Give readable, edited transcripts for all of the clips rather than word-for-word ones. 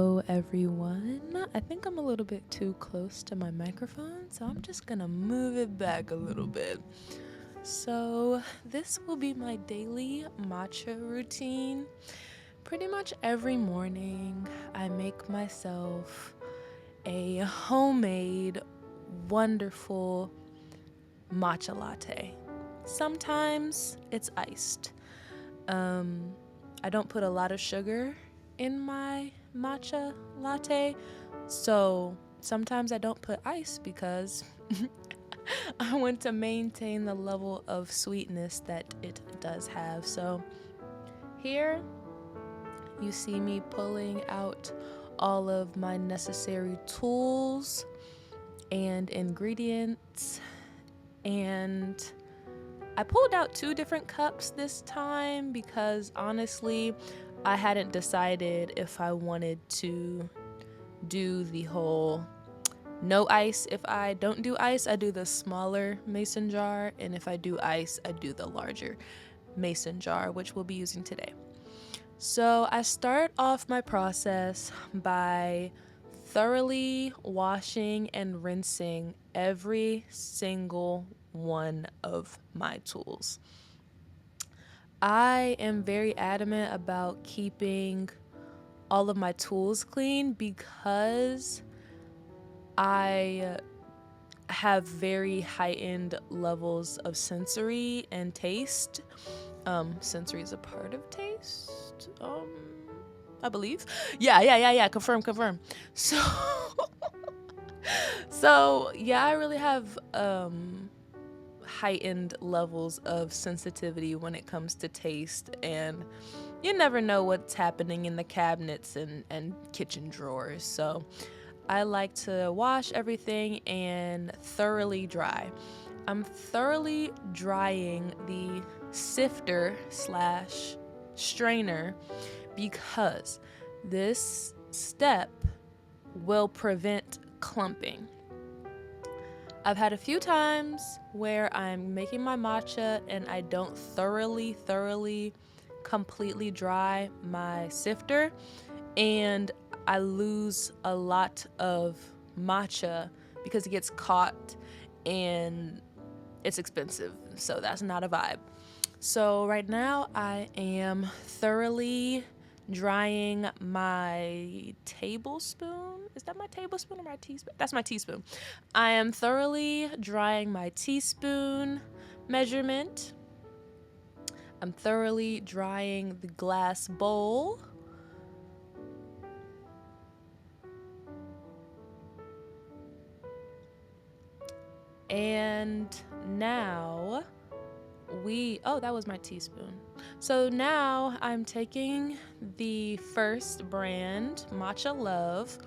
Hello everyone. I think I'm a little bit too close to my microphone, so I'm just gonna move it back a little bit. So, this will be my daily matcha routine. Pretty much every morning, I make myself a homemade, wonderful matcha latte. Sometimes it's iced. I don't put a lot of sugar in my matcha latte, so sometimes I don't put ice because I want to maintain the level of sweetness that it does have. So here you see me pulling out all of my necessary tools and ingredients, and I pulled out 2 different cups this time because honestly, I hadn't decided if I wanted to do the whole no ice. If I don't do ice, I do the smaller mason jar, and if I do ice, I do the larger mason jar, which we'll be using today. So I start off my process by thoroughly washing and rinsing every single one of my tools. I am very adamant about keeping all of my tools clean because I have very heightened levels of sensory and taste. Sensory is a part of taste. I believe. Yeah. Confirm. So, I really have heightened levels of sensitivity when it comes to taste, and you never know what's happening in the cabinets and kitchen drawers. So I like to wash everything and thoroughly dry. I'm thoroughly drying the sifter slash strainer because this step will prevent clumping. I've had a few times where I'm making my matcha and I don't thoroughly, completely dry my sifter, and I lose a lot of matcha because it gets caught and it's expensive. So that's not a vibe. So right now I am thoroughly drying my tablespoon. Is that my tablespoon or my teaspoon? That's my teaspoon. I am thoroughly drying my teaspoon measurement. I'm thoroughly drying the glass bowl. And now that was my teaspoon. So now I'm taking the first brand, Matcha Love,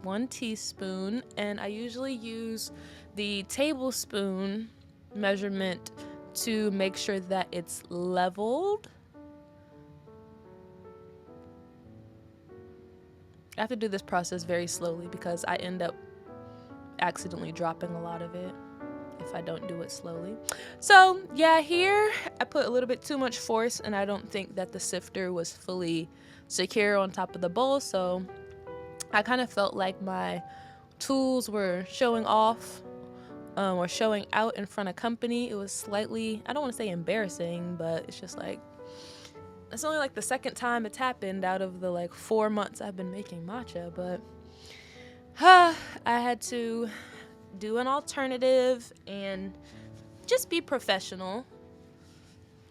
1 teaspoon, and I usually use the tablespoon measurement to make sure that it's leveled. I have to do this process very slowly because I end up accidentally dropping a lot of it if I don't do it slowly. So here I put a little bit too much force, and I don't think that the sifter was fully secure on top of the bowl, so I kind of felt like my tools were showing off or showing out in front of company. It was slightly, I don't want to say embarrassing, but it's just like, it's only like the second time it's happened out of the 4 months I've been making matcha, but I had to do an alternative and just be professional.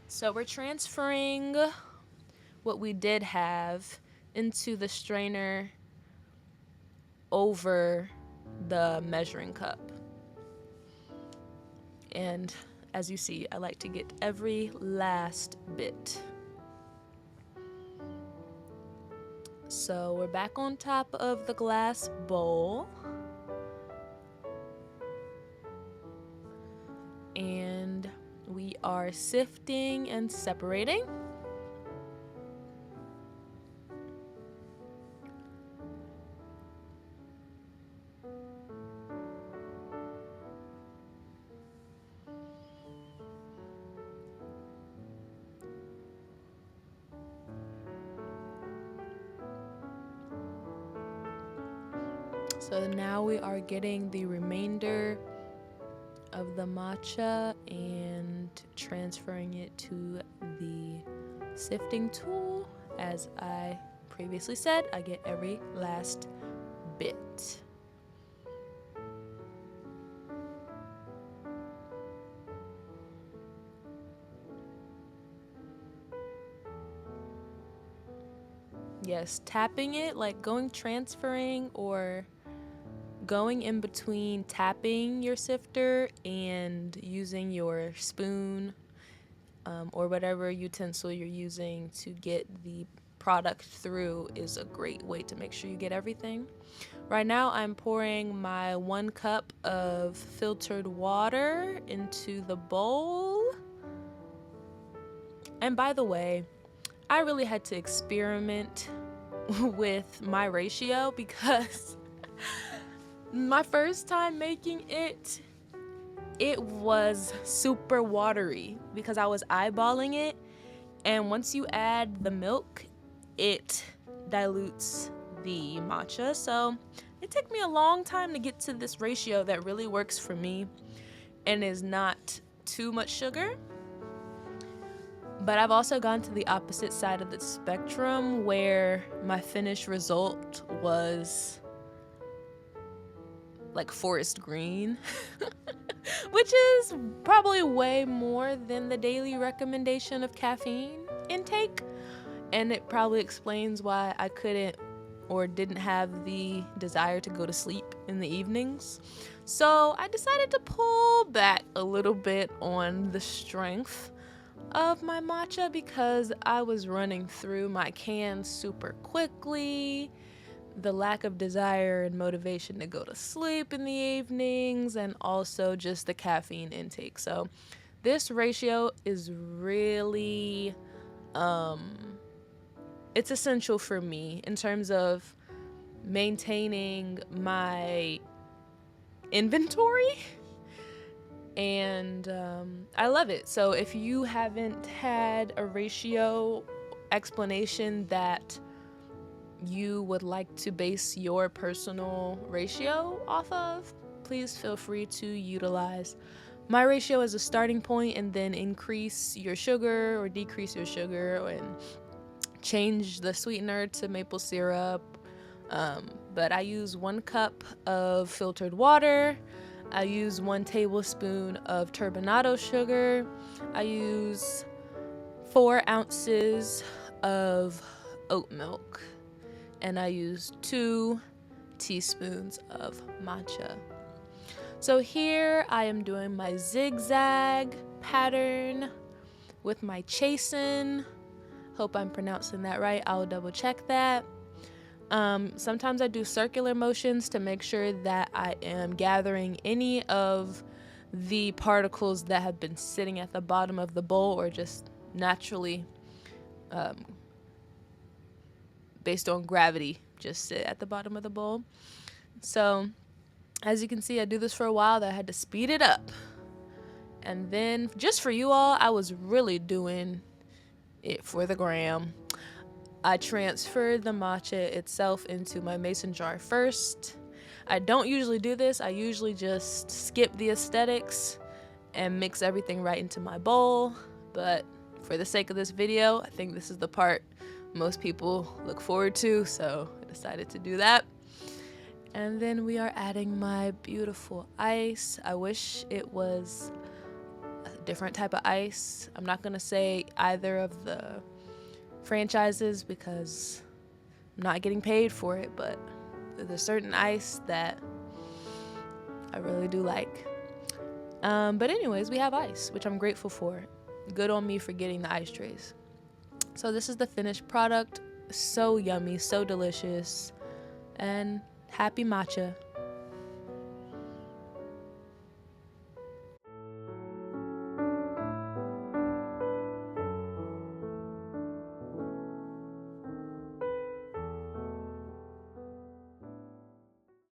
So we're transferring what we did have into the strainer over the measuring cup. And as you see, I like to get every last bit. So we're back on top of the glass bowl. And we are sifting and separating. So now we are getting the remainder of the matcha and transferring it to the sifting tool. As I previously said, I get every last bit. Yes, tapping it, like transferring or going in between tapping your sifter and using your spoon or whatever utensil you're using to get the product through is a great way to make sure you get everything. Right now I'm pouring my 1 cup of filtered water into the bowl. And by the way, I really had to experiment with my ratio because my first time making it was super watery because I was eyeballing it, and once you add the milk, it dilutes the matcha. So it took me a long time to get to this ratio that really works for me and is not too much sugar. But I've also gone to the opposite side of the spectrum where my finished result was like forest green, which is probably way more than the daily recommendation of caffeine intake. And it probably explains why I couldn't or didn't have the desire to go to sleep in the evenings. So I decided to pull back a little bit on the strength of my matcha because I was running through my cans super quickly. The lack of desire and motivation to go to sleep in the evenings, and also just the caffeine intake. So this ratio is really it's essential for me in terms of maintaining my inventory, and I love it. So if you haven't had a ratio explanation that you would like to base your personal ratio off of, please feel free to utilize my ratio as a starting point and then increase your sugar or decrease your sugar and change the sweetener to maple syrup. But I use 1 cup of filtered water. I use 1 tablespoon of turbinado sugar. I use 4 ounces of oat milk. And I use 2 teaspoons of matcha. So here I am doing my zigzag pattern with my chasen. Hope I'm pronouncing that right. I'll double check that. Sometimes I do circular motions to make sure that I am gathering any of the particles that have been sitting at the bottom of the bowl or just naturally, based on gravity, just sit at the bottom of the bowl. So as you can see, I do this for a while, that I had to speed it up. And then just for you all, I was really doing it for the gram. I transferred the matcha itself into my mason jar first. I don't usually do this. I usually just skip the aesthetics and mix everything right into my bowl. But for the sake of this video, I think this is the part most people look forward to, so I decided to do that. And then we are adding my beautiful ice. I wish it was a different type of ice. I'm not gonna say either of the franchises because I'm not getting paid for it, but there's a certain ice that I really do like. But anyways, we have ice, which I'm grateful for. Good on me for getting the ice trays. So this is the finished product. So yummy, so delicious, and happy matcha.